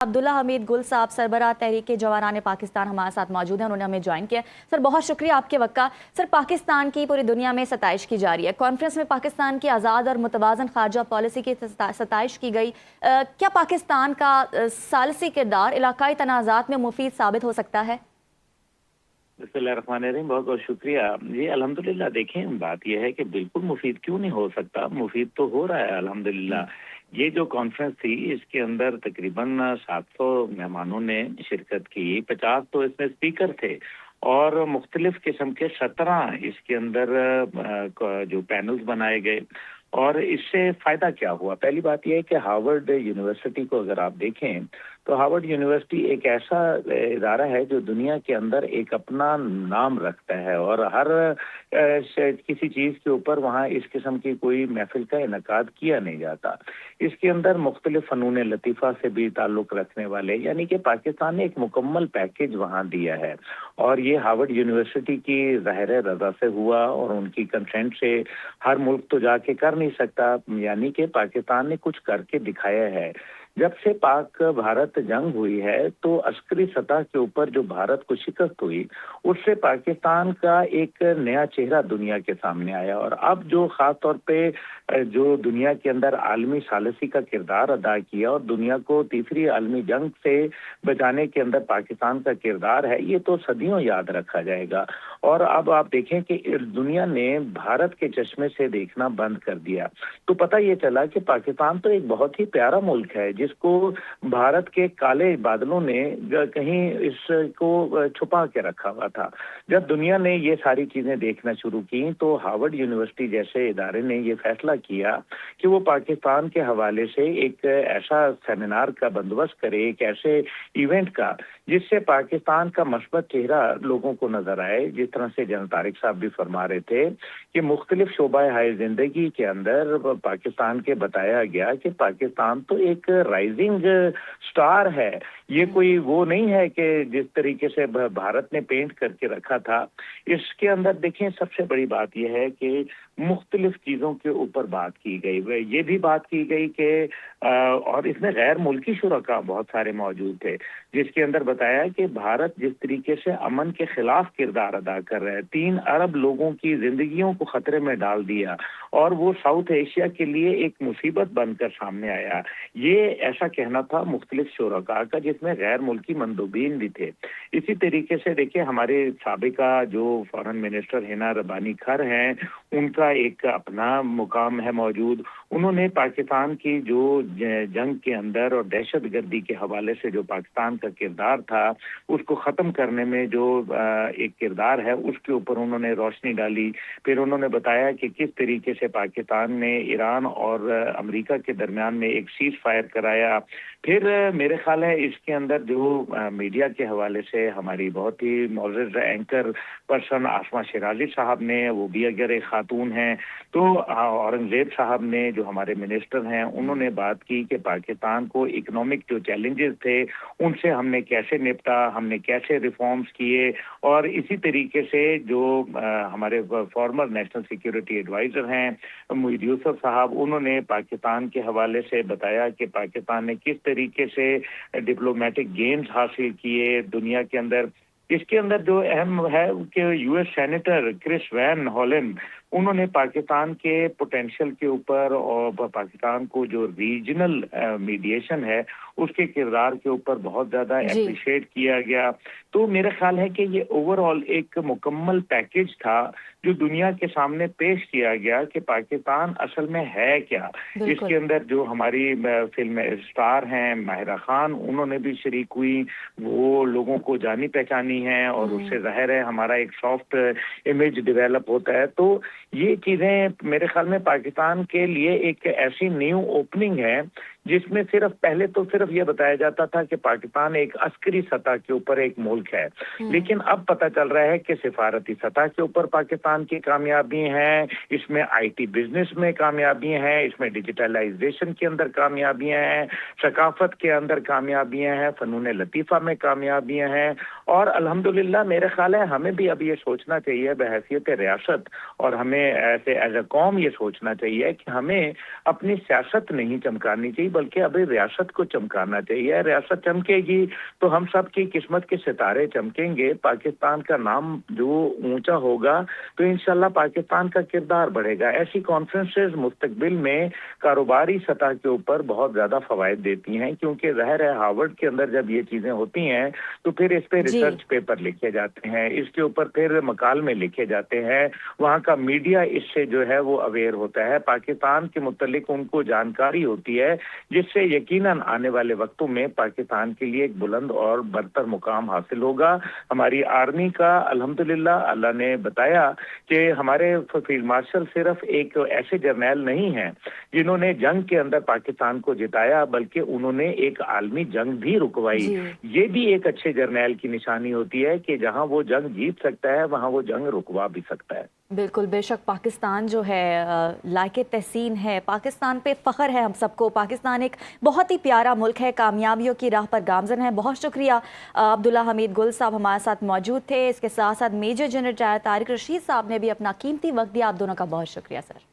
अब्दुल्ला हमीद गुल साहब सरबराह तहरीक जवानान पाकिस्तान हमारे साथ मौजूद हैं, उन्होंने हमें ज्वाइन किया। सर बहुत शुक्रिया आपके वक्त का। सर पाकिस्तान की पूरी दुनिया में सताइश की जा रही है, कॉन्फ्रेंस में पाकिस्तान की आज़ाद और मुतवाज़न खारजा पॉलिसी की सताइश की गई। क्या पाकिस्तान का सालसी किरदार इलाकाई तनाज़ात में मुफीद साबित हो सकता है? बिस्मिल्लाहिर्रहमानिर्रहीम, बहुत बहुत शुक्रिया जी। अल्हम्दुलिल्लाह, देखें बात यह है कि बिल्कुल मुफीद क्यों नहीं हो सकता, मुफीद तो हो रहा है अल्हम्दुलिल्लाह। ये जो कॉन्फ्रेंस थी इसके अंदर तकरीबन 700 मेहमानों ने शिरकत की, 50 तो इसमें स्पीकर थे और मुख्तलिफ किस्म के 17 इसके अंदर जो पैनल्स बनाए गए। और इससे फायदा क्या हुआ? पहली बात यह है कि हार्वर्ड यूनिवर्सिटी को अगर आप देखें तो हार्वर्ड यूनिवर्सिटी एक ऐसा इदारा है जो दुनिया के अंदर एक अपना नाम रखता है और हर किसी चीज के ऊपर वहाँ इस किस्म की कोई महफिल का इनकाद किया नहीं जाता। इसके अंदर मुख्तलिफ फनून लतीफ़ा से भी ताल्लुक रखने वाले, यानी कि पाकिस्तान ने एक मुकम्मल पैकेज वहाँ दिया है और ये हार्वर्ड यूनिवर्सिटी की ज़ाहिर रजा से हुआ और उनकी कंसेंट से। हर मुल्क तो जाके कर नहीं सकता, यानी कि पाकिस्तान ने कुछ करके दिखाया है। जब से पाक भारत जंग हुई है तो अस्करी सतह के ऊपर जो भारत को शिकस्त हुई उससे पाकिस्तान का एक नया चेहरा दुनिया के सामने आया। और अब जो खास तौर पे जो दुनिया के अंदर आलमी सालसी का किरदार अदा किया और दुनिया को तीसरी आलमी जंग से बचाने के अंदर पाकिस्तान का किरदार है, ये तो सदियों याद रखा जाएगा। और अब आप देखें कि दुनिया ने भारत के चश्मे से देखना बंद कर दिया तो पता ये चला कि पाकिस्तान तो एक बहुत ही प्यारा मुल्क है जिसको भारत के काले बादलों ने कहीं इसको छुपा के रखा हुआ था। जब दुनिया ने ये सारी चीजें देखना शुरू की तो हार्वर्ड यूनिवर्सिटी जैसे इदारे ने ये फैसला किया कि वो पाकिस्तान के हवाले से एक ऐसा सेमिनार का बंदोबस्त करे, एक ऐसे इवेंट का जिससे पाकिस्तान का मस्बत चेहरा लोगों को नजर आए। जिस तरह से जनरल तारिक साहब भी फरमा रहे थे कि मुख्तलिफ शोबा हाय जिंदगी के अंदर पाकिस्तान के बताया गया कि पाकिस्तान तो एक राइजिंग स्टार है, ये कोई वो नहीं है कि जिस तरीके से भारत ने पेंट करके रखा था। इसके अंदर देखें सबसे बड़ी बात यह है कि मुख्तलिफ चीज़ों के ऊपर बात की गई। ये भी बात की गई कि और इसमें गैर मुल्की शुरका बहुत सारे मौजूद थे जिसके अंदर बताया कि भारत जिस तरीके से अमन के खिलाफ किरदार अदा कर रहा है, 3 अरब लोगों की जिंदगियों को खतरे में डाल दिया और वो साउथ एशिया के लिए एक मुसीबत बनकर सामने आया। ये ऐसा कहना था मुख्तलिफ शुरका का जिसमें गैर मुल्की मंदूबीन भी थे। इसी तरीके से देखिए हमारे साबिका जो फॉरेन मिनिस्टर हिना रबानी खर हैं, उनका एक अपना मुकाम है मौजूद। उन्होंने पाकिस्तान की जो जंग के अंदर और दहशत गर्दी के हवाले से जो पाकिस्तान का किरदार था उसको ख़त्म करने में जो एक किरदार है उसके ऊपर उन्होंने रोशनी डाली। फिर उन्होंने बताया कि किस तरीके से पाकिस्तान ने ईरान और अमेरिका के दरमियान में एक सीज फायर कराया। फिर मेरे ख्याल है इसके अंदर जो मीडिया के हवाले से हमारी बहुत ही मौजूद एंकर पर्सन आसमा शिराजी साहब ने, वो भी अगर एक खातून हैं, तो औरंगजेब साहब ने जो हमारे मिनिस्टर हैं उन्होंने बात की कि पाकिस्तान को इकोनॉमिक जो चैलेंजेस थे उनसे हमने कैसे निपटा, हमने कैसे रिफॉर्म्स किए। और इसी तरीके से जो हमारे फॉर्मर नेशनल सिक्योरिटी एडवाइजर हैं मुईद यूसुफ साहब, उन्होंने पाकिस्तान के हवाले से बताया कि पाकिस्तान ने किस तरीके से डिप्लोमेटिक गेन्स हासिल किए दुनिया के अंदर। इसके अंदर जो अहम है कि यूएस सेनेटर क्रिस वैन हॉलन, उन्होंने पाकिस्तान के पोटेंशियल के ऊपर और पाकिस्तान को जो रीजनल मीडिएशन है उसके किरदार के ऊपर बहुत ज़्यादा अप्रिशिएट किया गया। तो मेरा ख्याल है कि ये ओवरऑल एक मुकम्मल पैकेज था जो दुनिया के सामने पेश किया गया कि पाकिस्तान असल में है क्या। इसके अंदर जो हमारी फिल्म स्टार हैं माहिरा खान, उन्होंने भी शरीक हुई, वो लोगों को जानी पहचानी है और उससे जाहिर है हमारा एक सॉफ्ट इमेज डेवलप होता है। तो ये चीज़ें मेरे ख्याल में पाकिस्तान के लिए एक ऐसी न्यू ओपनिंग है जिसमें सिर्फ पहले तो सिर्फ ये बताया जाता था कि पाकिस्तान एक अस्करी सतह के ऊपर एक मुल्क है, लेकिन अब पता चल रहा है कि सिफारती सतह के ऊपर पाकिस्तान की कामयाबी हैं, इसमें आईटी बिजनेस में कामयाबियां हैं, इसमें डिजिटलाइजेशन के अंदर कामयाबियां हैं, सकाफत के अंदर कामयाबियां हैं, फनून लतीफ़ा में कामयाबियां हैं। और अल्हम्दुलिल्लाह मेरे ख्याल है हमें भी अब ये सोचना चाहिए बहैसियत रियासत, और हमें ऐसे एज अ कौम ये सोचना चाहिए कि हमें अपनी सियासत नहीं चमकानी चाहिए बल्कि अभी रियासत को चमकाना चाहिए। रियासत चमकेगी तो हम सब की किस्मत के सितारे चमकेंगे, पाकिस्तान का नाम जो ऊंचा होगा तो इंशाल्लाह पाकिस्तान का किरदार बढ़ेगा। ऐसी कॉन्फ्रेंसेस मुस्तकबिल में कारोबारी सतह के ऊपर बहुत ज्यादा फवायद देती हैं, क्योंकि ज़ाहिर है हार्वर्ड के अंदर जब ये चीजें होती हैं तो फिर इस पे जी रिसर्च पेपर लिखे जाते हैं, इसके ऊपर फिर मकालमे लिखे जाते हैं, वहाँ का मीडिया इससे जो है वो अवेयर होता है, पाकिस्तान के मुतल्लिक उनको जानकारी होती है, जिससे यकीनन आने वाले वक्तों में पाकिस्तान के लिए एक बुलंद और बरतर मुकाम हासिल होगा। हमारी आर्मी का अल्हम्दुलिल्लाह अल्लाह ने बताया कि हमारे फील्ड मार्शल सिर्फ एक ऐसे जर्नैल नहीं हैं जिन्होंने जंग के अंदर पाकिस्तान को जिताया, बल्कि उन्होंने एक आलमी जंग भी रुकवाई। जी ये भी एक अच्छे जर्नैल की निशानी होती है कि जहां वो जंग जीत सकता है वहां वो जंग रुकवा भी सकता है। बिल्कुल, बेशक पाकिस्तान जो है लायके तहसीन है, पाकिस्तान पे फ़ख्र है हम सबको। पाकिस्तान एक बहुत ही प्यारा मुल्क है, कामयाबियों की राह पर गामज़न है। बहुत शुक्रिया अब्दुल्ला हमीद गुल साहब हमारे साथ मौजूद थे। इसके साथ साथ major general retire Tariq Rashid साहब ने भी अपना कीमती वक्त दिया। आप दोनों का बहुत शुक्रिया सर।